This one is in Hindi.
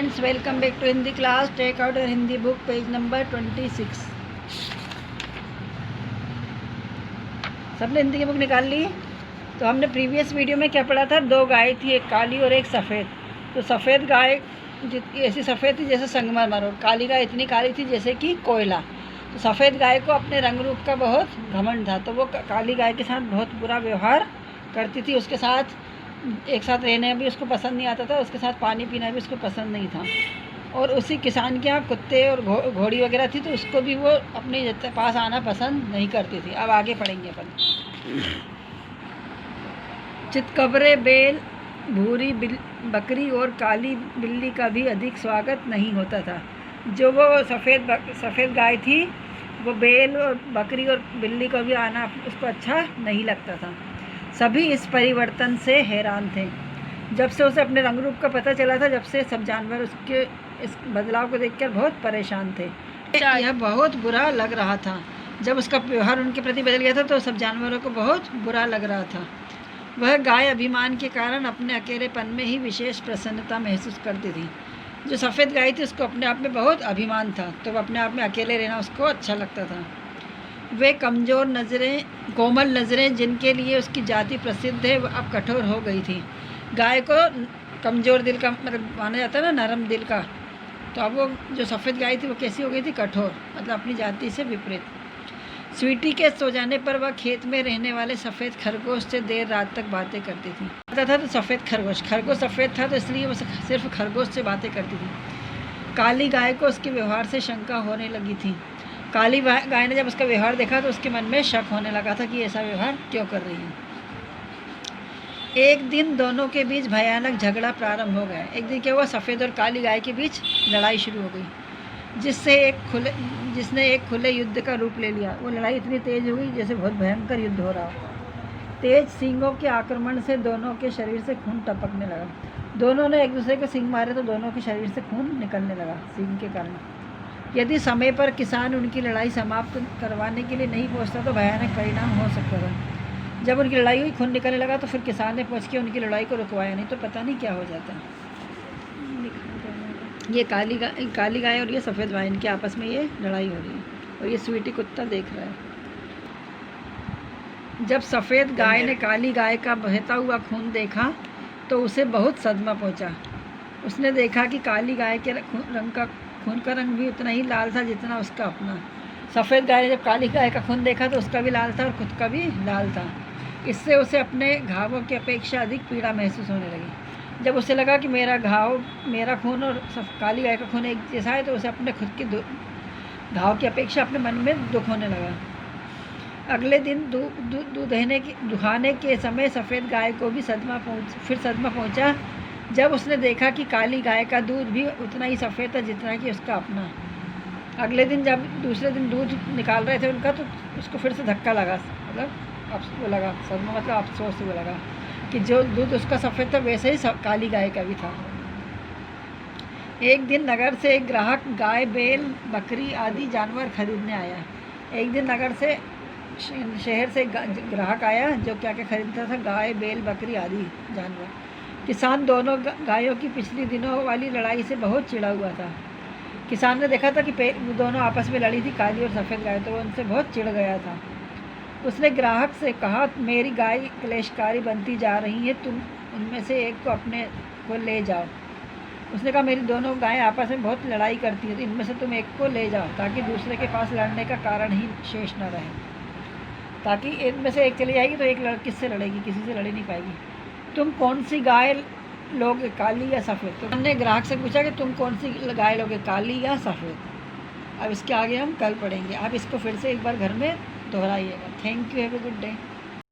Students, welcome back to Hindi class. Take out your Hindi book, page number 26. सबने हिंदी की बुक निकाल ली. तो हमने प्रीवियस वीडियो में क्या पढ़ा था? दो गाय थी, एक काली और एक सफ़ेद. तो सफ़ेद गाय ऐसी सफ़ेद थी जैसे संगमरमर, और काली गाय इतनी काली थी जैसे कि कोयला. तो सफ़ेद गाय को अपने रंग रूप का बहुत घमंड था, तो वो काली गाय के साथ बहुत बुरा व्यवहार करती थी. उसके साथ एक साथ रहना भी उसको पसंद नहीं आता था, उसके साथ पानी पीना भी उसको पसंद नहीं था. और उसी किसान के यहाँ कुत्ते और घोड़ी वगैरह थी, तो उसको भी वो अपने पास आना पसंद नहीं करती थी. अब आगे पढ़ेंगे अपन. चितकबरे, बैल, भूरी बकरी और काली बिल्ली का भी अधिक स्वागत नहीं होता था. जो वो सफ़ेद गाय थी, वो बैल और बकरी और बिल्ली को भी आना उसको अच्छा नहीं लगता था. सभी इस परिवर्तन से हैरान थे. जब से उसे अपने रंग रूप का पता चला था, जब से सब जानवर उसके इस बदलाव को देखकर बहुत परेशान थे. यह बहुत बुरा लग रहा था. जब उसका व्यवहार उनके प्रति बदल गया था तो सब जानवरों को बहुत बुरा लग रहा था. वह गाय अभिमान के कारण अपने अकेलेपन में ही विशेष प्रसन्नता महसूस करती थी. जो सफ़ेद गाय थी उसको अपने आप में बहुत अभिमान था, तो वह अपने आप में अकेले रहना उसको अच्छा लगता था. वे कोमल नज़रें जिनके लिए उसकी जाति प्रसिद्ध है, वह अब कठोर हो गई थी. गाय को कमज़ोर दिल का मतलब माना जाता है ना, नरम दिल का. तो अब वो जो सफ़ेद गाय थी वो कैसी हो गई थी? कठोर, मतलब अपनी जाति से विपरीत. स्वीटी के सो जाने पर वह खेत में रहने वाले सफ़ेद खरगोश से देर रात तक बातें करती थी. पता था तो सफ़ेद खरगोश सफ़ेद था, तो इसलिए वो सिर्फ खरगोश से बातें करती थी. काली गाय को उसके व्यवहार से शंका होने लगी थी. काली गाय ने जब उसका व्यवहार देखा तो उसके मन में शक होने लगा था कि ऐसा व्यवहार क्यों कर रही है. एक दिन दोनों के बीच भयानक झगड़ा प्रारंभ हो गया. एक दिन क्या हुआ? सफ़ेद और काली गाय के बीच लड़ाई शुरू हो गई, जिसने एक खुले युद्ध का रूप ले लिया. वो लड़ाई इतनी तेज़ हो गई जैसे बहुत भयंकर युद्ध हो रहा हो. तेज सींगों के आक्रमण से दोनों के शरीर से खून टपकने लगा. दोनों ने एक दूसरे को सींग मारे तो दोनों के शरीर से खून निकलने लगा सींग के कारण. यदि समय पर किसान उनकी लड़ाई समाप्त करवाने के लिए नहीं पहुंचता तो भयानक परिणाम हो सकता था. जब उनकी लड़ाई हुई, खून निकलने लगा, तो फिर किसान ने पहुंच के उनकी लड़ाई को रुकवाया, नहीं तो पता नहीं क्या हो जाता. ये काली गाय और ये सफ़ेद गाय, इनके आपस में ये लड़ाई हो रही है, और ये स्वीटी कुत्ता देख रहा है. जब सफ़ेद गाय ने काली गाय का बहता हुआ खून देखा तो उसे बहुत सदमा पहुंचा. उसने देखा कि काली गाय के खून का रंग भी उतना ही लाल था जितना उसका अपना. सफ़ेद गाय ने जब काली गाय का खून देखा तो उसका भी लाल था और खुद का भी लाल था. इससे उसे अपने घावों की अपेक्षा अधिक पीड़ा महसूस होने लगी. जब उसे लगा कि मेरा खून और काली गाय का खून एक जैसा है, तो उसे अपने खुद के घाव की अपेक्षा अपने मन में दुख होने लगा. अगले दिन दुहाने के समय सफ़ेद गाय को भी सदमा पहुंचा जब उसने देखा कि काली गाय का दूध भी उतना ही सफ़ेद था जितना कि उसका अपना. अगले दिन जब दूसरे दिन दूध निकाल रहे थे उनका, तो उसको फिर से धक्का लगा, मतलब वो लगा सदमा, मतलब अफसोस से वो लगा कि जो दूध उसका सफ़ेद था वैसे ही काली गाय का भी था. एक दिन नगर से एक ग्राहक गाय, बैल, बकरी आदि जानवर खरीदने आया. एक दिन नगर से शहर से ग्राहक आया जो क्या क्या खरीदता था? गाय, बैल, बकरी आदि जानवर. किसान दोनों गायों की पिछली दिनों वाली लड़ाई से बहुत चिढ़ा हुआ था. किसान ने देखा था कि दोनों आपस में लड़ी थी, काली और सफ़ेद गाय, तो वो उनसे बहुत चिढ़ गया था. उसने ग्राहक से कहा, मेरी गाय क्लेशकारी बनती जा रही है, तुम उनमें से एक को अपने को ले जाओ. उसने कहा, मेरी दोनों गायें आपस में बहुत लड़ाई करती हैं, तो इनमें से तुम एक को ले जाओ ताकि दूसरे के पास लड़ने का कारण ही शेष न रहे. ताकि इनमें से एक चली जाएगी तो एक किससे लड़ेगी? किसी से लड़ नहीं पाएगी. तुम कौन सी गाय लोगे, काली या सफ़ेद? तो हमने ग्राहक से पूछा कि तुम कौन सी गाय लोगे, काली या सफ़ेद? अब इसके आगे हम कल पढ़ेंगे. आप इसको फिर से एक बार घर में दोहराइएगा. Thank you. Have a good day.